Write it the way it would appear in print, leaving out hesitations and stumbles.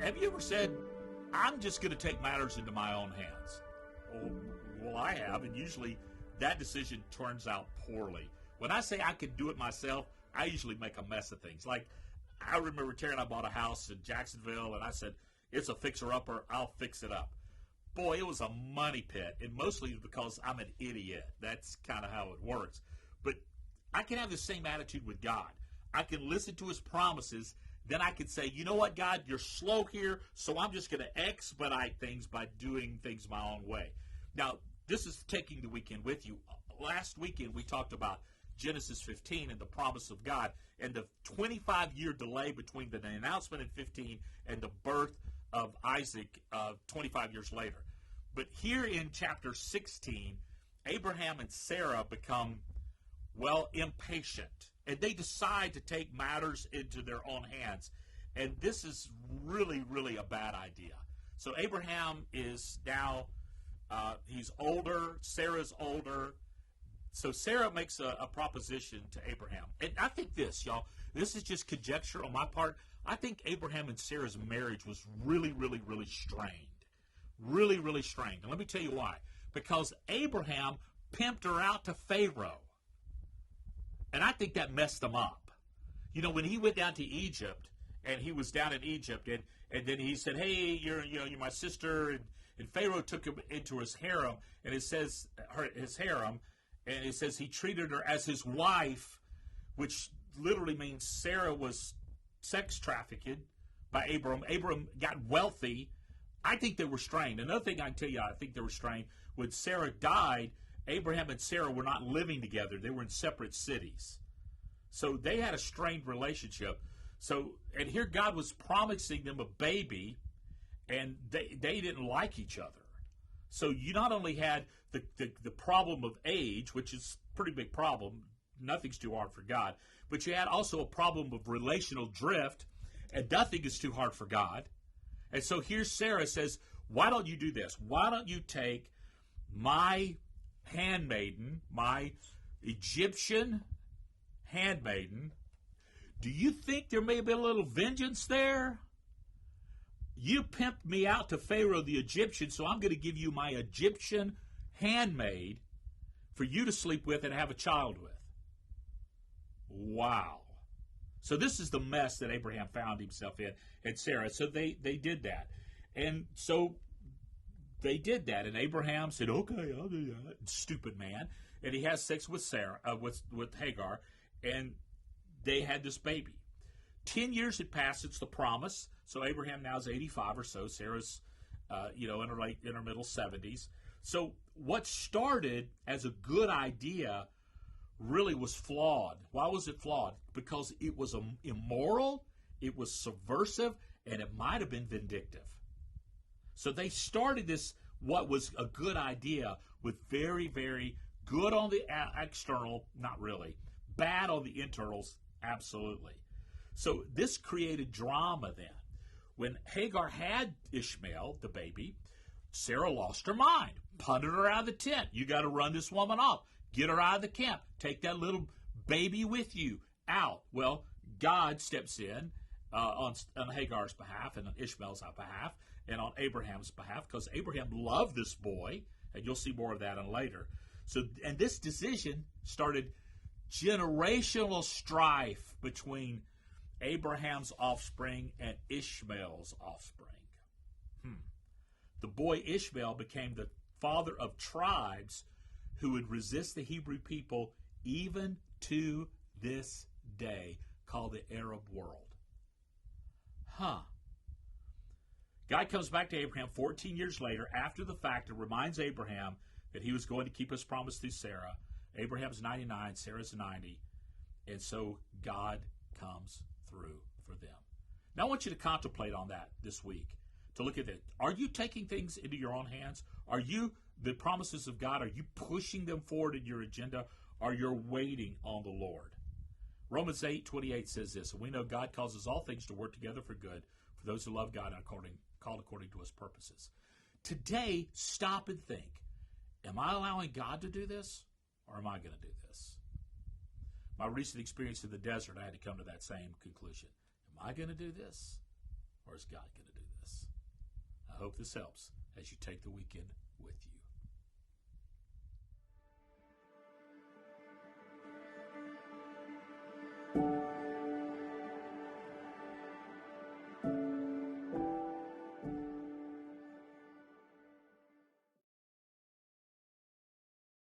Have you ever said, I'm just going to take matters into my own hands? Well, I have, and usually that decision turns out poorly. When I say I can do it myself, I usually make a mess of things. Like, I remember Terry and I bought a house in Jacksonville, and I said, it's a fixer-upper, I'll fix it up. Boy, it was a money pit, and mostly because I'm an idiot. That's kind of how it works. But I can have the same attitude with God. I can listen to his promises. Then I can say, you know what, God, you're slow here, so I'm just going to expedite things by doing things my own way. Now, this is taking the weekend with you. Last weekend, we talked about Genesis 15 and the promise of God and the 25-year delay between the announcement in 15 and the birth of Isaac 25 years later. But here in chapter 16, Abraham and Sarah become, well, impatient. And they decide to take matters into their own hands. And this is really, really a bad idea. So Abraham is now, he's older, Sarah's older. So Sarah makes a proposition to Abraham. And I think this, y'all, this is just conjecture on my part. I think Abraham and Sarah's marriage was really, really, really strained. Really, really strained. And let me tell you why. Because Abraham pimped her out to Pharaoh. And I think that messed them up. You know, when he went down to Egypt, and he was down in Egypt, and then he said, hey, you're my sister, and Pharaoh took him into his harem, and it says, his harem, and it says he treated her as his wife, which literally means Sarah was sex trafficked by Abram. Abram got wealthy. I think they were strained. Another thing I can tell you, I think they were strained. When Sarah died, Abraham and Sarah were not living together. They were in separate cities. So they had a strained relationship. So, and here God was promising them a baby, and they didn't like each other. So you not only had the problem of age, which is a pretty big problem. Nothing's too hard for God. But you had also a problem of relational drift, and nothing is too hard for God. And so here Sarah says, why don't you do this? Why don't you take my handmaiden, my Egyptian handmaiden? Do you think there may be a little vengeance there? You pimped me out to Pharaoh the Egyptian, so I'm going to give you my Egyptian handmaid for you to sleep with and have a child with. Wow. So this is the mess that Abraham found himself in, and Sarah. So they did that. And so they did that, and Abraham said, okay, I'll do that. Stupid man. And he has sex with Sarah, with Hagar, and they had this baby. 10 years had passed since the promise, so Abraham now is 85 or so. Sarah's, in her middle 70s. So what started as a good idea really was flawed. Why was it flawed? Because it was immoral, it was subversive, and it might have been vindictive. So they started this, what was a good idea, with very, very good on the external, not really, bad on the internals, absolutely. So this created drama then. When Hagar had Ishmael, the baby, Sarah lost her mind, punted her out of the tent. You got to run this woman off. Get her out of the camp. Take that little baby with you out. Well, God steps in on Hagar's behalf and on Ishmael's behalf and on Abraham's behalf, because Abraham loved this boy, and you'll see more of that later. So, and this decision started generational strife between Abraham's offspring and Ishmael's offspring. The boy Ishmael became the father of tribes who would resist the Hebrew people even to this day, called the Arab world. God comes back to Abraham 14 years later after the fact and reminds Abraham that he was going to keep his promise through Sarah. Abraham's 99, Sarah's 90, and so God comes through for them. Now I want you to contemplate on that this week, to look at it. Are you taking things into your own hands? Are you, the promises of God, are you pushing them forward in your agenda? Or you're waiting on the Lord? Romans 8:28 says this, and we know God causes all things to work together for good for those who love God and called according to his purposes. Today, stop and think, am I allowing God to do this, or am I going to do this? My recent experience in the desert, I had to come to that same conclusion. Am I going to do this, or is God going to do this? I hope this helps as you take the weekend with you.